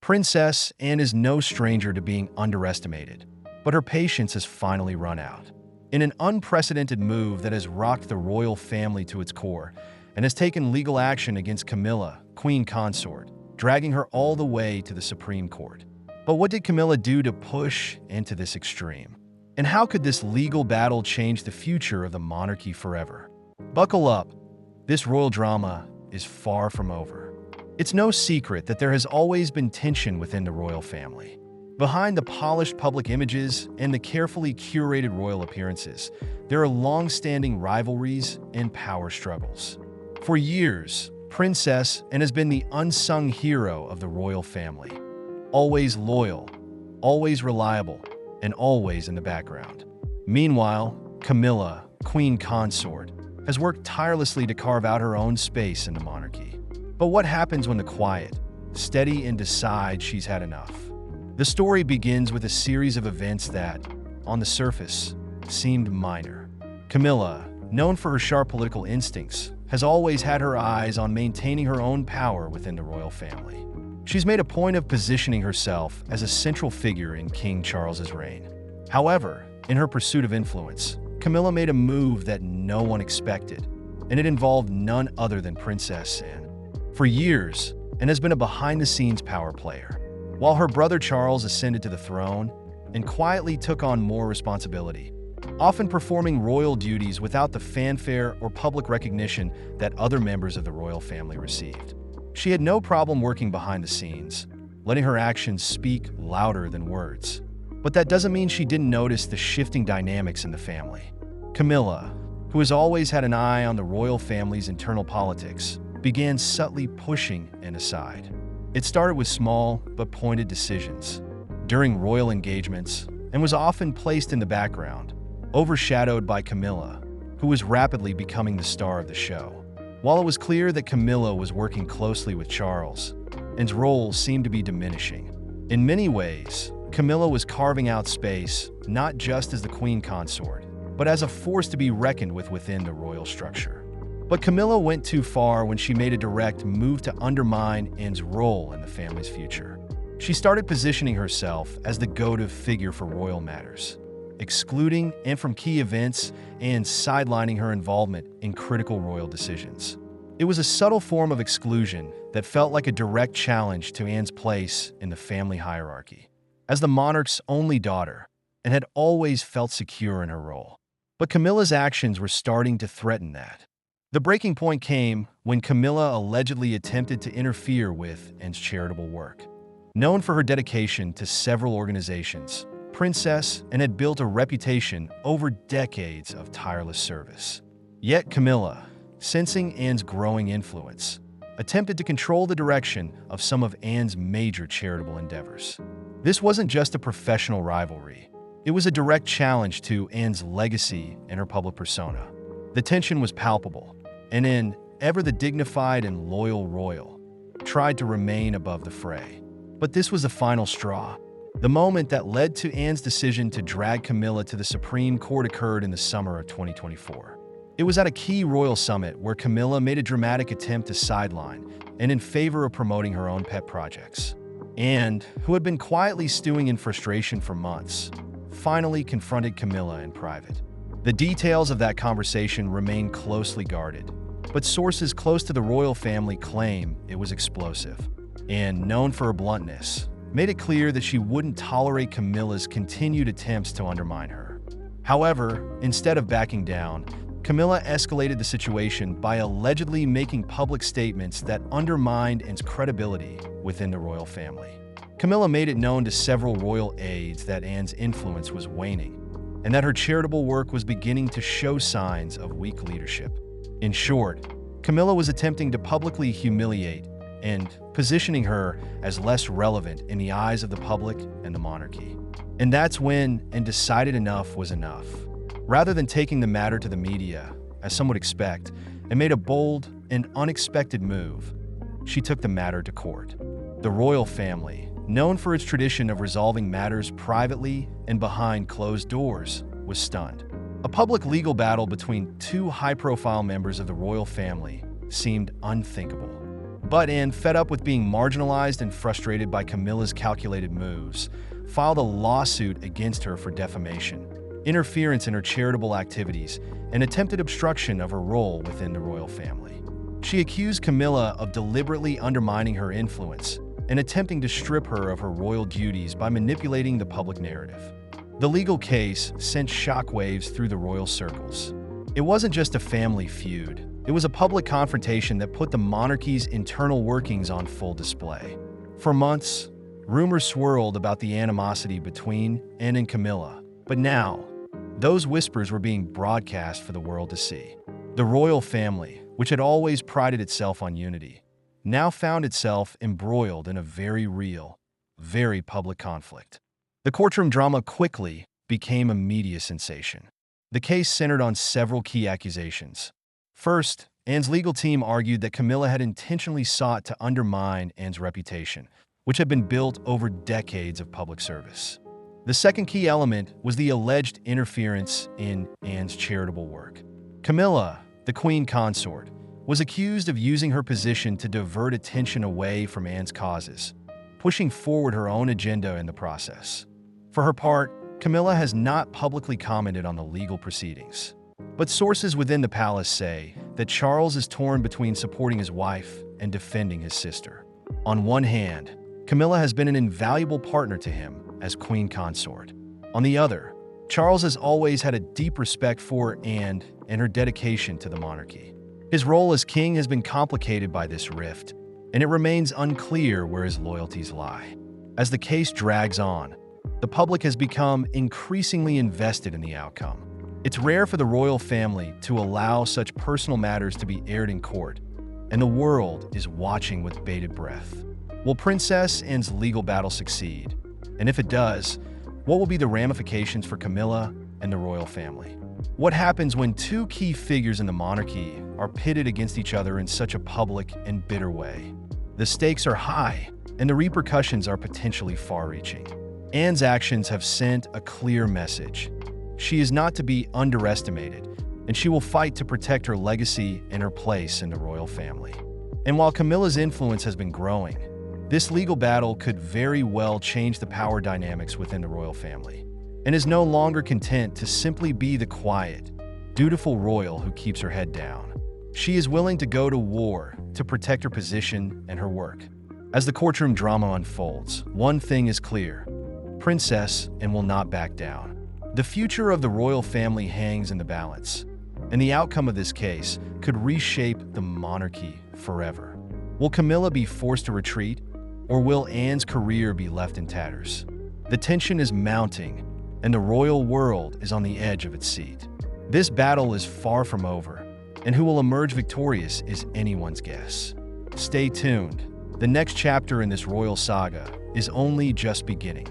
Princess Anne is no stranger to being underestimated, but her patience has finally run out. In an unprecedented move that has rocked the royal family to its core and has taken legal action against Camilla, Queen Consort, dragging her all the way to the Supreme Court. But what did Camilla do to push into this extreme? And how could this legal battle change the future of the monarchy forever? Buckle up. This royal drama is far from over. It's no secret that there has always been tension within the royal family. Behind the polished public images and the carefully curated royal appearances, there are long-standing rivalries and power struggles. For years, Princess Anne has been the unsung hero of the royal family. Always loyal, always reliable, and always in the background. Meanwhile, Camilla, Queen Consort, has worked tirelessly to carve out her own space in the monarchy. But what happens when the quiet, steady, and decides she's had enough? The story begins with a series of events that, on the surface, seemed minor. Camilla, known for her sharp political instincts, has always had her eyes on maintaining her own power within the royal family. She's made a point of positioning herself as a central figure in King Charles's reign. However, in her pursuit of influence, Camilla made a move that no one expected, and it involved none other than Princess Anne. For years, Anne has been a behind-the-scenes power player. While her brother Charles ascended to the throne and quietly took on more responsibility, often performing royal duties without the fanfare or public recognition that other members of the royal family received. She had no problem working behind the scenes, letting her actions speak louder than words. But that doesn't mean she didn't notice the shifting dynamics in the family. Camilla, who has always had an eye on the royal family's internal politics, began subtly pushing Anne aside. It started with small but pointed decisions during royal engagements and was often placed in the background, overshadowed by Camilla, who was rapidly becoming the star of the show. While it was clear that Camilla was working closely with Charles, Anne's role seemed to be diminishing. In many ways, Camilla was carving out space not just as the queen consort, but as a force to be reckoned with within the royal structure. But Camilla went too far when she made a direct move to undermine Anne's role in the family's future. She started positioning herself as the go-to figure for royal matters, excluding Anne from key events and sidelining her involvement in critical royal decisions. It was a subtle form of exclusion that felt like a direct challenge to Anne's place in the family hierarchy. As the monarch's only daughter, Anne had always felt secure in her role. But Camilla's actions were starting to threaten that. The breaking point came when Camilla allegedly attempted to interfere with Anne's charitable work. Known for her dedication to several organizations, Princess Anne had built a reputation over decades of tireless service. Yet Camilla, sensing Anne's growing influence, attempted to control the direction of some of Anne's major charitable endeavors. This wasn't just a professional rivalry. It was a direct challenge to Anne's legacy and her public persona. The tension was palpable, and Anne, ever the dignified and loyal royal, tried to remain above the fray. But this was the final straw. The moment that led to Anne's decision to drag Camilla to the Supreme Court occurred in the summer of 2024. It was at a key royal summit where Camilla made a dramatic attempt to sideline Anne in favor of promoting her own pet projects. Anne, who had been quietly stewing in frustration for months, finally confronted Camilla in private. The details of that conversation remain closely guarded, but sources close to the royal family claim it was explosive. Anne, known for her bluntness, made it clear that she wouldn't tolerate Camilla's continued attempts to undermine her. However, instead of backing down, Camilla escalated the situation by allegedly making public statements that undermined Anne's credibility within the royal family. Camilla made it known to several royal aides that Anne's influence was waning, and that her charitable work was beginning to show signs of weak leadership. In short, Camilla was attempting to publicly humiliate and positioning her as less relevant in the eyes of the public and the monarchy. And that's when Anne decided enough was enough. Rather than taking the matter to the media, as some would expect, and made a bold and unexpected move, she took the matter to court. The royal family, known for its tradition of resolving matters privately and behind closed doors, was stunned. A public legal battle between two high-profile members of the royal family seemed unthinkable. But Anne, fed up with being marginalized and frustrated by Camilla's calculated moves, filed a lawsuit against her for defamation, interference in her charitable activities, and attempted obstruction of her role within the royal family. She accused Camilla of deliberately undermining her influence and attempting to strip her of her royal duties by manipulating the public narrative. The legal case sent shockwaves through the royal circles. It wasn't just a family feud. It was a public confrontation that put the monarchy's internal workings on full display. For months, rumors swirled about the animosity between Anne and Camilla, but now, those whispers were being broadcast for the world to see. The royal family, which had always prided itself on unity, now found itself embroiled in a very real, very public conflict. The courtroom drama quickly became a media sensation. The case centered on several key accusations. First, Anne's legal team argued that Camilla had intentionally sought to undermine Anne's reputation, which had been built over decades of public service. The second key element was the alleged interference in Anne's charitable work. Camilla, the queen consort, was accused of using her position to divert attention away from Anne's causes, pushing forward her own agenda in the process. For her part, Camilla has not publicly commented on the legal proceedings. But sources within the palace say that Charles is torn between supporting his wife and defending his sister. On one hand, Camilla has been an invaluable partner to him as queen consort. On the other, Charles has always had a deep respect for Anne and her dedication to the monarchy. His role as king has been complicated by this rift, and it remains unclear where his loyalties lie. As the case drags on, the public has become increasingly invested in the outcome. It's rare for the royal family to allow such personal matters to be aired in court, and the world is watching with bated breath. Will Princess Anne's legal battle succeed? And if it does, what will be the ramifications for Camilla and the royal family? What happens when two key figures in the monarchy are pitted against each other in such a public and bitter way? The stakes are high, and the repercussions are potentially far-reaching. Anne's actions have sent a clear message. She is not to be underestimated, and she will fight to protect her legacy and her place in the royal family. And while Camilla's influence has been growing, this legal battle could very well change the power dynamics within the royal family, and is no longer content to simply be the quiet, dutiful royal who keeps her head down. She is willing to go to war to protect her position and her work. As the courtroom drama unfolds, one thing is clear: Princess Anne will not back down. The future of the royal family hangs in the balance, and the outcome of this case could reshape the monarchy forever. Will Camilla be forced to retreat, or will Anne's career be left in tatters? The tension is mounting, and the royal world is on the edge of its seat. This battle is far from over, and who will emerge victorious is anyone's guess. Stay tuned. The next chapter in this royal saga is only just beginning.